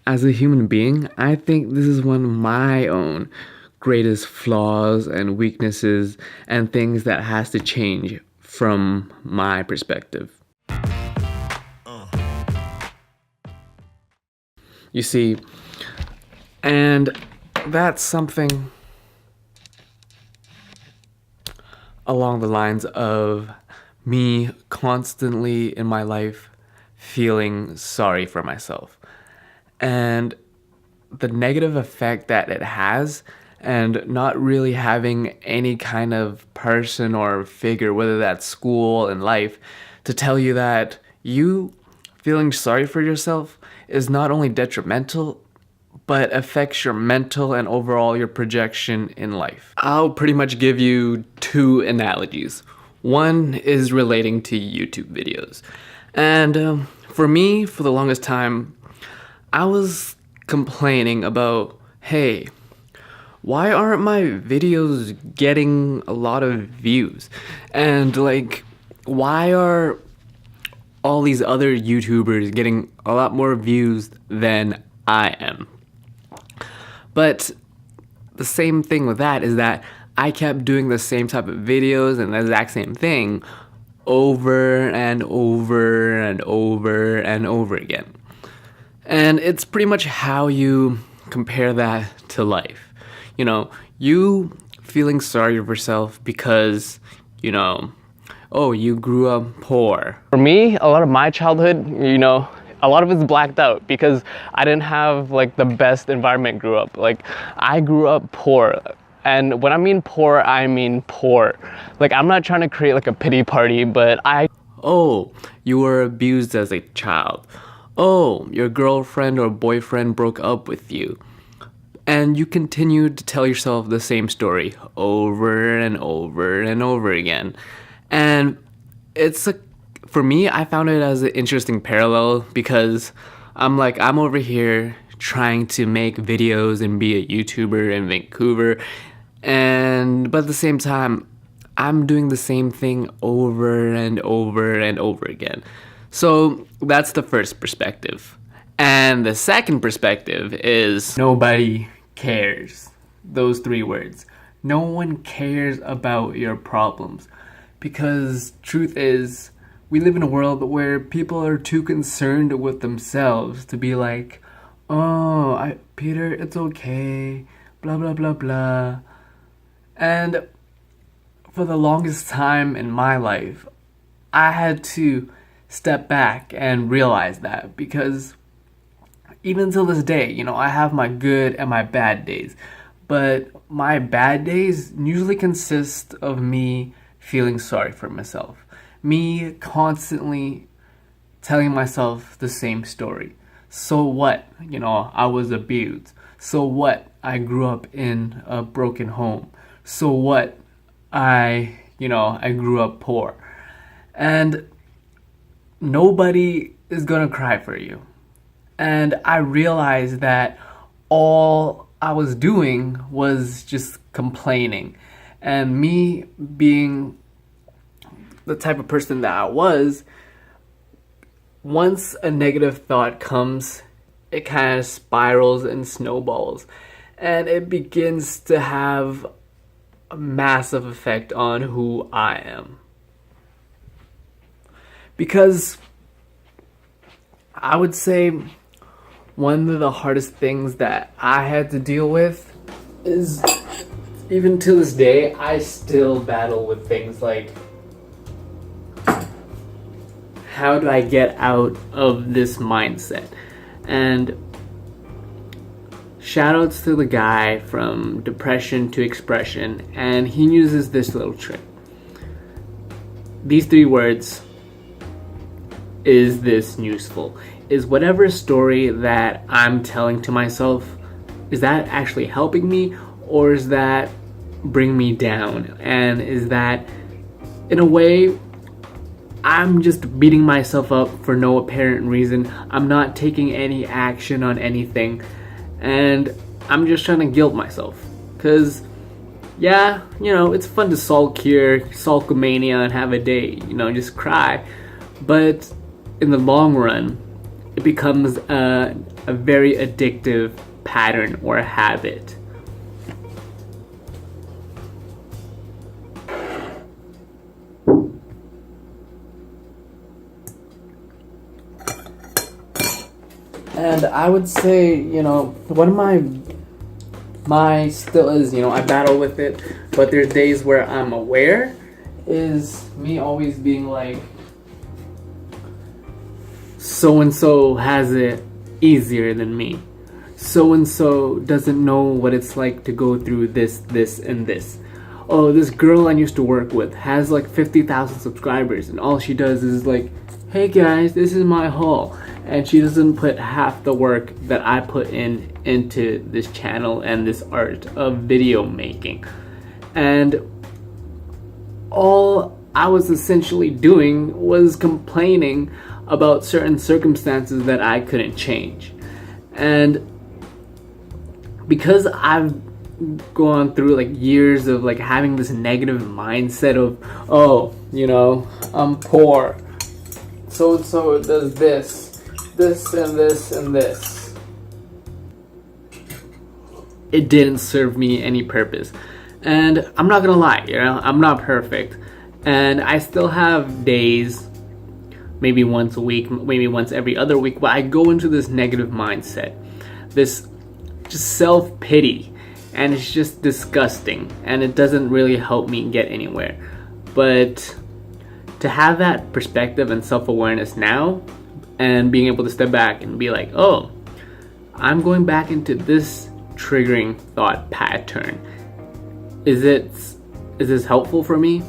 as a human being, I think this is one of my own greatest flaws and weaknesses and things that has to change from my perspective. You see, and that's something along the lines of me constantly in my life feeling sorry for myself. And the negative effect that it has, and not really having any kind of person or figure, whether that's school and life, to tell you that you feeling sorry for yourself is not only detrimental, but affects your mental and overall your projection in life. I'll pretty much give you two analogies. One is relating to YouTube videos. And for me, for the longest time, I was complaining about, hey, why aren't my videos getting a lot of views? And like, why are all these other YouTubers getting a lot more views than I am? But the same thing with that is that I kept doing the same type of videos and the exact same thing over and over and over and over again. And it's pretty much how you compare that to life. You know, you feeling sorry for yourself because, you know, oh, you grew up poor. For me, a lot of my childhood, a lot of it's blacked out because I didn't have like the best environment grew up. Like, I grew up poor. And when I mean poor, I mean poor. Like, I'm not trying to create like a pity party, but oh, you were abused as a child. Oh, your girlfriend or boyfriend broke up with you. And you continued to tell yourself the same story over and over and over again. And for me, I found it as an interesting parallel because I'm over here trying to make videos and be a YouTuber in Vancouver. But at the same time, I'm doing the same thing over and over and over again. So that's the first perspective. And the second perspective is nobody cares. Those three words. No one cares about your problems. Because truth is, we live in a world where people are too concerned with themselves to be like, oh, Peter, it's okay, blah, blah, blah, blah. And for the longest time in my life, I had to step back and realize that, because even till this day, I have my good and my bad days. But my bad days usually consist of me feeling sorry for myself. Me constantly telling myself the same story. So what? I was abused. So what? I grew up in a broken home. So what? I grew up poor. And nobody is gonna cry for you. And I realized that all I was doing was just complaining. And me being the type of person that I was, once a negative thought comes, it kind of spirals and snowballs. And it begins to have a massive effect on who I am. Because I would say one of the hardest things that I had to deal with is, even to this day, I still battle with things like, how do I get out of this mindset? And shoutouts to the guy from Depression to Expression, and he uses this little trick. These three words: is this useful? Is whatever story that I'm telling to myself, is that actually helping me, or is that bringing me down? And is that, in a way, I'm just beating myself up for no apparent reason? I'm not taking any action on anything, and I'm just trying to guilt myself. Because, yeah, it's fun to sulk here, sulkomania, and have a day, just cry. But in the long run, it becomes a very addictive pattern or habit. And I would say, one of my still is, I battle with it, but there's days where I'm aware, is me always being like, so and so has it easier than me. So and so doesn't know what it's like to go through this, and this. Oh, this girl I used to work with has like 50,000 subscribers, and all she does is like, hey guys, this is my haul. And she doesn't put half the work that I put into this channel and this art of video making. And all I was essentially doing was complaining about certain circumstances that I couldn't change. And because I've gone through like years of like having this negative mindset of, oh, I'm poor, so and so does this and this and this, it didn't serve me any purpose. And I'm not gonna lie, I'm not perfect, and I still have days, maybe once a week, maybe once every other week, but I go into this negative mindset, this just self-pity, and it's just disgusting, and it doesn't really help me get anywhere. But to have that perspective and self-awareness now, and being able to step back and be like, oh, I'm going back into this triggering thought pattern. Is this helpful for me?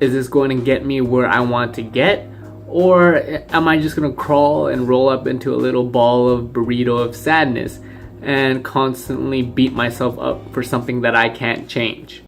Is this going to get me where I want to get? Or am I just going to crawl and roll up into a little ball of burrito of sadness and constantly beat myself up for something that I can't change?